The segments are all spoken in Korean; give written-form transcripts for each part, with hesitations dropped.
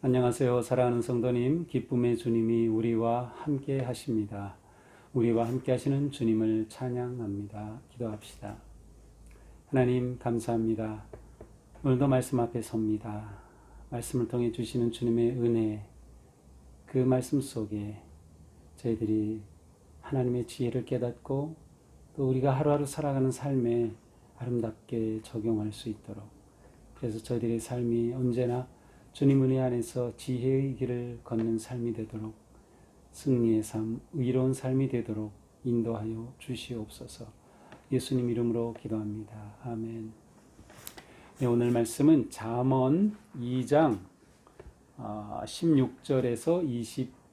안녕하세요. 사랑하는 성도님, 기쁨의 주님이 우리와 함께 하십니다. 우리와 함께 하시는 주님을 찬양합니다. 기도합시다. 하나님 감사합니다. 오늘도 말씀 앞에 섭니다. 말씀을 통해 주시는 주님의 은혜, 그 말씀 속에 저희들이 하나님의 지혜를 깨닫고 또 우리가 하루하루 살아가는 삶에 아름답게 적용할 수 있도록, 그래서 저희들의 삶이 언제나 주님 은혜 안에서 지혜의 길을 걷는 삶이 되도록, 승리의 삶, 의로운 삶이 되도록 인도하여 주시옵소서. 예수님 이름으로 기도합니다. 아멘. 네, 오늘 말씀은 잠언 2장 16절에서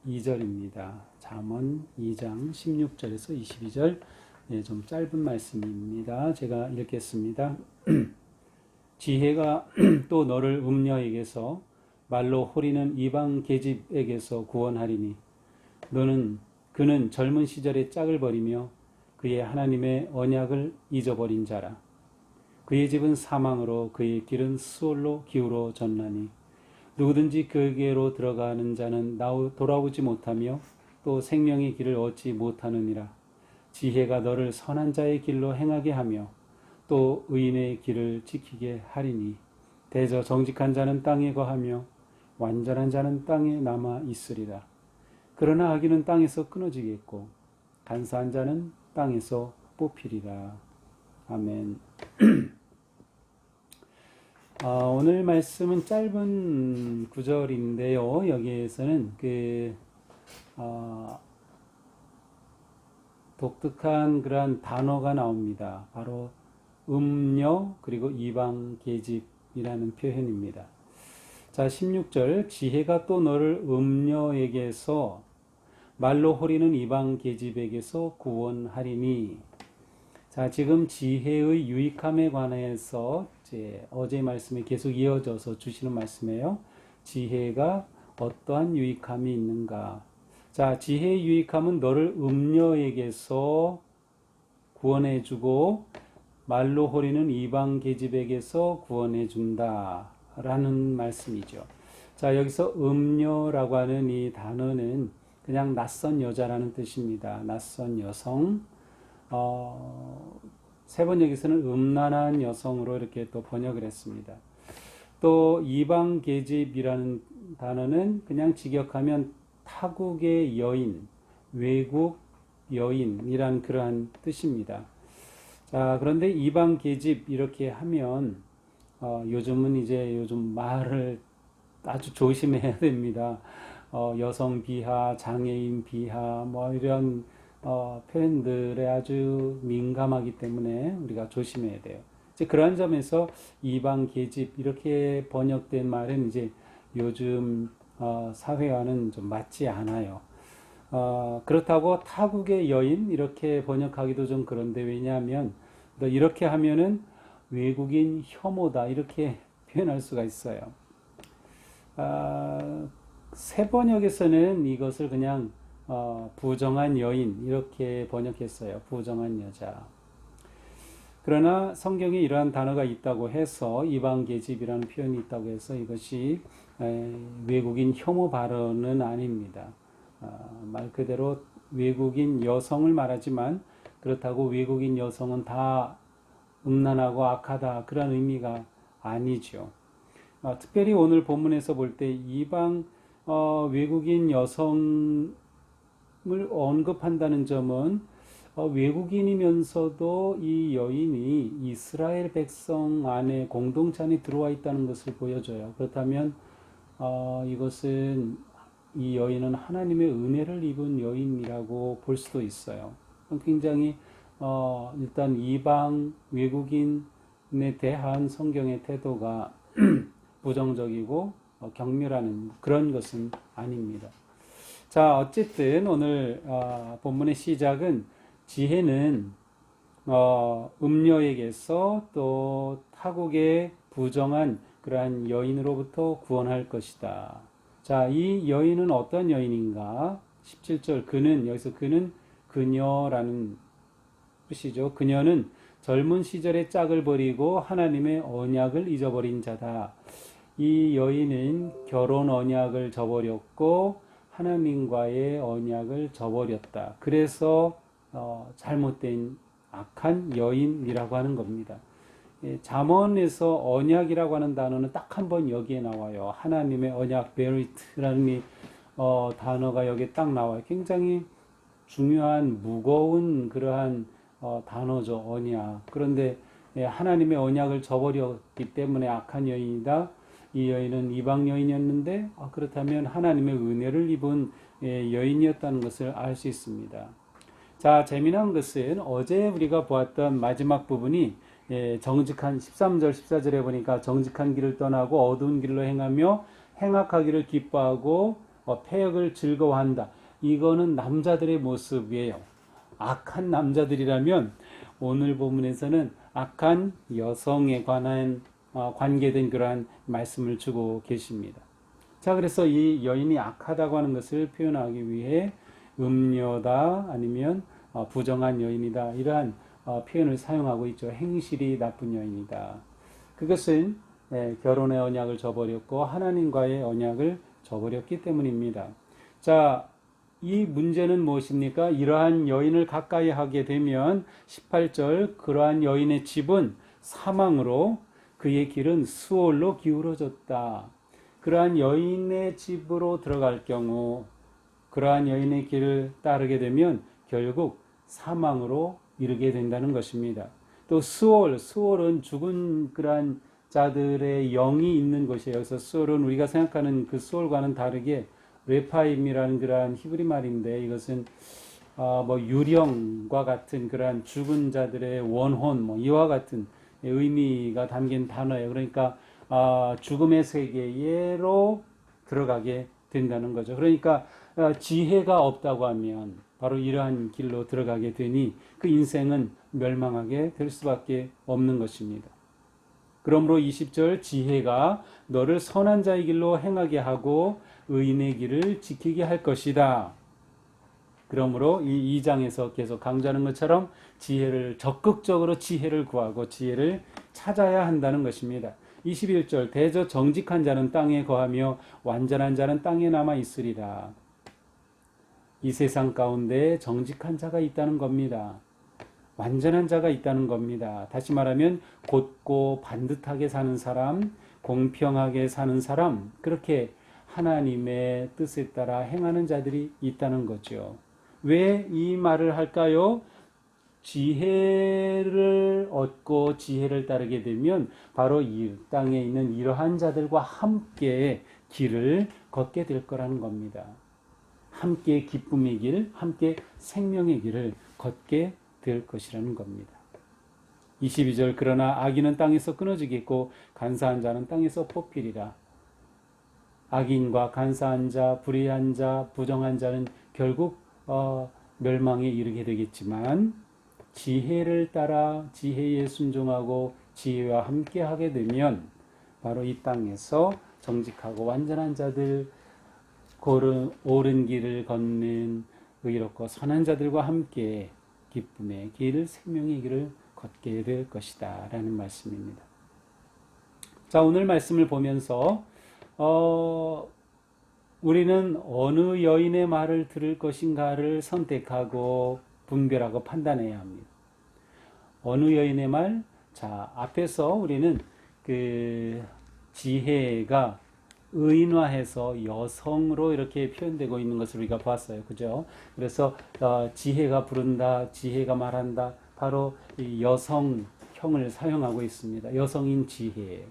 22절입니다. 잠언 2장 16절에서 22절, 네, 좀 짧은 말씀입니다. 제가 읽겠습니다. 지혜가 또 너를 음녀에게서 말로 호리는 이방 계집에게서 구원하리니 그는 젊은 시절의 짝을 버리며 그의 하나님의 언약을 잊어버린 자라. 그의 집은 사망으로 그의 길은 수월로 기울어졌나니 누구든지 그에게로 들어가는 자는 돌아오지 못하며 또 생명의 길을 얻지 못하느니라. 지혜가 너를 선한 자의 길로 행하게 하며 또 의인의 길을 지키게 하리니 대저 정직한 자는 땅에 거하며 완전한 자는 땅에 남아 있으리라. 그러나 악인은 땅에서 끊어지겠고 간사한 자는 땅에서 뽑히리라. 아멘. 오늘 말씀은 짧은 구절인데요. 여기에서는 독특한 그러한 단어가 나옵니다. 바로 음녀 그리고 이방 계집이라는 표현입니다. 자, 16절, 지혜가 또 너를 음녀에게서 말로 호리는 이방 계집에게서 구원하리니. 자, 지금 지혜의 유익함에 관해서 어제 말씀에 계속 이어져서 주시는 말씀이에요. 지혜가 어떠한 유익함이 있는가? 자, 지혜의 유익함은 너를 음녀에게서 구원해주고 말로 호리는 이방 계집에게서 구원해준다 라는 말씀이죠. 자, 여기서 음녀라고 하는 이 단어는 그냥 낯선 여자라는 뜻입니다. 낯선 여성. 세번역에서는 음란한 여성으로 이렇게 또 번역을 했습니다. 또 이방 계집이라는 단어는 그냥 직역하면 타국의 여인, 외국 여인이란 그러한 뜻입니다. 자, 그런데 이방 계집 이렇게 하면 요즘은 요즘 말을 아주 조심해야 됩니다. 여성 비하, 장애인 비하, 뭐 이런 표현들에 아주 민감하기 때문에 우리가 조심해야 돼요. 이제 그러한 점에서 이방 계집 이렇게 번역된 말은 이제 요즘 사회와는 좀 맞지 않아요. 그렇다고 타국의 여인 이렇게 번역하기도 좀 그런데, 왜냐하면 이렇게 하면은 외국인 혐오다 이렇게 표현할 수가 있어요. 새 번역에서는 이것을 그냥 부정한 여인 이렇게 번역했어요. 부정한 여자. 그러나 성경에 이러한 단어가 있다고 해서 이방 계집이라는 표현이 있다고 해서 이것이 외국인 혐오 발언은 아닙니다. 말 그대로 외국인 여성을 말하지만 그렇다고 외국인 여성은 다 음란하고 악하다 그런 의미가 아니죠. 특별히 오늘 본문에서 볼 때 이방 외국인 여성을 언급한다는 점은 외국인이면서도 이 여인이 이스라엘 백성 안에 공동체 안에 들어와 있다는 것을 보여줘요. 그렇다면 이것은 이 여인은 하나님의 은혜를 입은 여인이라고 볼 수도 있어요. 굉장히 일단 이방 외국인에 대한 성경의 태도가 부정적이고 경멸하는 그런 것은 아닙니다. 자, 어쨌든 오늘 본문의 시작은 지혜는 음녀에게서 또 타국의 부정한 그러한 여인으로부터 구원할 것이다. 자, 이 여인은 어떤 여인인가? 17절, 여기서 그는 그녀라는 뜻이죠. 그녀는 젊은 시절의 짝을 버리고 하나님의 언약을 잊어버린 자다. 이 여인은 결혼 언약을 저버렸고 하나님과의 언약을 저버렸다. 그래서 잘못된 악한 여인이라고 하는 겁니다. 잠언에서 언약이라고 하는 단어는 딱 한 번 여기에 나와요. 하나님의 언약, 베리트라는 단어가 여기에 딱 나와요. 굉장히 중요한 무거운 그러한 단어죠. 언약. 그런데 하나님의 언약을 저버렸기 때문에 악한 여인이다. 이 여인은 이방 여인이었는데 그렇다면 하나님의 은혜를 입은 여인이었다는 것을 알 수 있습니다. 자, 재미난 것은 어제 우리가 보았던 마지막 부분이 정직한 13절 14절에 보니까 정직한 길을 떠나고 어두운 길로 행하며 행악하기를 기뻐하고 패역을 즐거워한다. 이거는 남자들의 모습이에요. 악한 남자들이라면 오늘 본문에서는 악한 여성에 관한 관계된 그러한 말씀을 주고 계십니다. 자, 그래서 이 여인이 악하다고 하는 것을 표현하기 위해 음녀다 아니면 부정한 여인이다 이러한 표현을 사용하고 있죠. 행실이 나쁜 여인이다. 그것은 결혼의 언약을 저버렸고 하나님과의 언약을 저버렸기 때문입니다. 자, 이 문제는 무엇입니까? 이러한 여인을 가까이 하게 되면 18절 그러한 여인의 집은 사망으로 그의 길은 수월로 기울어졌다. 그러한 여인의 집으로 들어갈 경우 그러한 여인의 길을 따르게 되면 결국 사망으로 이르게 된다는 것입니다. 또 수월은 죽은 그러한 자들의 영이 있는 곳이에요. 그래서 수월은 우리가 생각하는 그 수월과는 다르게 레파임이라는 그러한 히브리 말인데 이것은 유령과 같은 그러한 죽은 자들의 원혼 이와 같은 의미가 담긴 단어예요. 그러니까 죽음의 세계로 들어가게 된다는 거죠. 그러니까 지혜가 없다고 하면 바로 이러한 길로 들어가게 되니 그 인생은 멸망하게 될 수밖에 없는 것입니다. 그러므로 20절 지혜가 너를 선한 자의 길로 행하게 하고 의인의 길을 지키게 할 것이다. 그러므로 이 2장에서 계속 강조하는 것처럼 적극적으로 지혜를 구하고 지혜를 찾아야 한다는 것입니다. 21절 대저 정직한 자는 땅에 거하며 완전한 자는 땅에 남아 있으리라. 이 세상 가운데 정직한 자가 있다는 겁니다. 완전한 자가 있다는 겁니다. 다시 말하면 곧고 반듯하게 사는 사람, 공평하게 사는 사람, 그렇게 하나님의 뜻에 따라 행하는 자들이 있다는 거죠. 왜 이 말을 할까요? 지혜를 얻고 지혜를 따르게 되면 바로 이 땅에 있는 이러한 자들과 함께 길을 걷게 될 거라는 겁니다. 함께 기쁨의 길, 함께 생명의 길을 걷게 될 것이라는 겁니다. 22절 그러나 악인은 땅에서 끊어지겠고 간사한 자는 땅에서 뽑히리라. 악인과 간사한 자, 불의한 자, 부정한 자는 결국 멸망에 이르게 되겠지만 지혜를 따라 지혜에 순종하고 지혜와 함께 하게 되면 바로 이 땅에서 정직하고 완전한 자들, 옳은 길을 걷는 의롭고 선한 자들과 함께 기쁨의 길, 생명의 길을 걷게 될 것이다 라는 말씀입니다. 자, 오늘 말씀을 보면서 우리는 어느 여인의 말을 들을 것인가를 선택하고 분별하고 판단해야 합니다. 어느 여인의 말? 자, 앞에서 우리는 그 지혜가 의인화해서 여성으로 이렇게 표현되고 있는 것을 우리가 봤어요. 그죠? 그래서 지혜가 부른다, 지혜가 말한다. 바로 이 여성형을 사용하고 있습니다. 여성인 지혜.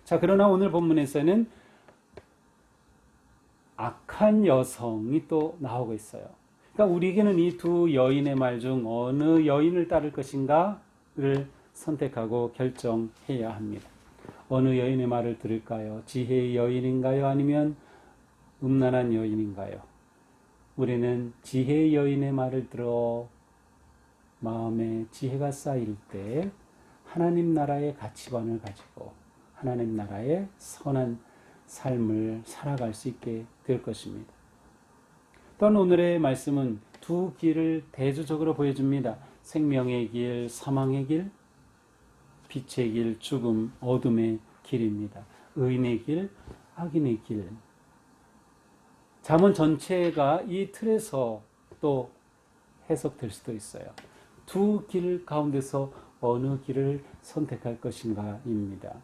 자, 그러나 오늘 본문에서는 악한 여성이 또 나오고 있어요. 그러니까 우리에게는 이 두 여인의 말 중 어느 여인을 따를 것인가를 선택하고 결정해야 합니다. 어느 여인의 말을 들을까요? 지혜의 여인인가요? 아니면 음란한 여인인가요? 우리는 지혜의 여인의 말을 들어 마음에 지혜가 쌓일 때 하나님 나라의 가치관을 가지고 하나님 나라의 선한 삶을 살아갈 수 있게 될 것입니다. 또한 오늘의 말씀은 두 길을 대조적으로 보여줍니다. 생명의 길, 사망의 길, 빛의 길, 죽음, 어둠의 길입니다. 의인의 길, 악인의 길. 잠언 전체가 이 틀에서 또 해석될 수도 있어요. 두 길 가운데서 어느 길을 선택할 것인가입니다.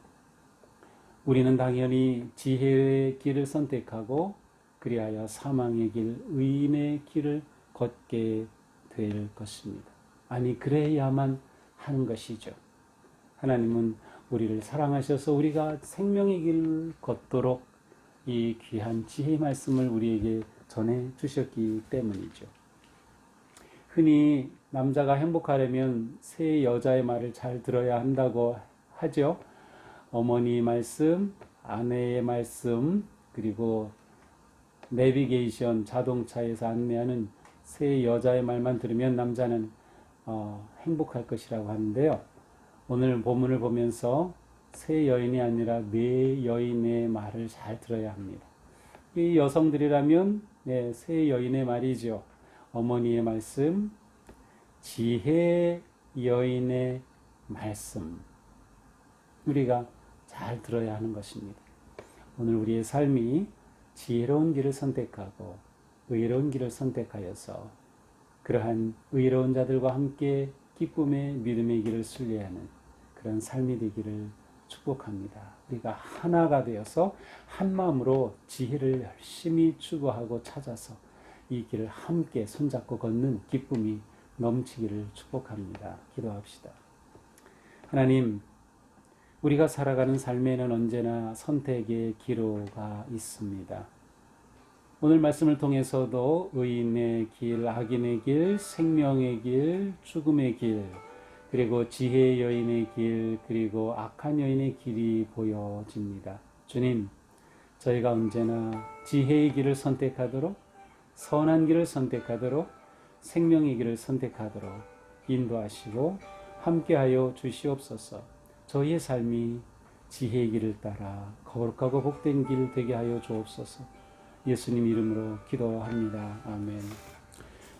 우리는 당연히 지혜의 길을 선택하고 그리하여 사망의 길, 의인의 길을 걷게 될 것입니다. 아니, 그래야만 하는 것이죠. 하나님은 우리를 사랑하셔서 우리가 생명의 길을 걷도록 이 귀한 지혜의 말씀을 우리에게 전해 주셨기 때문이죠. 흔히 남자가 행복하려면 새 여자의 말을 잘 들어야 한다고 하죠. 어머니의 말씀, 아내의 말씀, 그리고 내비게이션 자동차에서 안내하는 새 여자의 말만 들으면 남자는 행복할 것이라고 하는데요. 오늘 본문을 보면서 새 여인이 아니라 네 여인의 말을 잘 들어야 합니다. 이 여성들이라면 새 여인의 말이죠. 어머니의 말씀, 지혜 여인의 말씀, 우리가 잘 들어야 하는 것입니다. 오늘 우리의 삶이 지혜로운 길을 선택하고 의로운 길을 선택하여서 그러한 의로운 자들과 함께 기쁨의 믿음의 길을 순례하는 그런 삶이 되기를 축복합니다. 우리가 하나가 되어서 한 마음으로 지혜를 열심히 추구하고 찾아서 이 길을 함께 손잡고 걷는 기쁨이 넘치기를 축복합니다. 기도합시다. 하나님, 우리가 살아가는 삶에는 언제나 선택의 기로가 있습니다. 오늘 말씀을 통해서도 의인의 길, 악인의 길, 생명의 길, 죽음의 길, 그리고 지혜의 여인의 길, 그리고 악한 여인의 길이 보여집니다. 주님, 저희가 언제나 지혜의 길을 선택하도록, 선한 길을 선택하도록, 생명의 길을 선택하도록 인도하시고 함께하여 주시옵소서. 저희의 삶이 지혜의 길을 따라 거룩하고 복된 길 되게 하여 주옵소서. 예수님 이름으로 기도합니다. 아멘.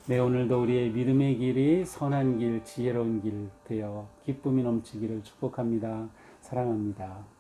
네, 오늘도 우리의 믿음의 길이 선한 길, 지혜로운 길 되어 기쁨이 넘치기를 축복합니다. 사랑합니다.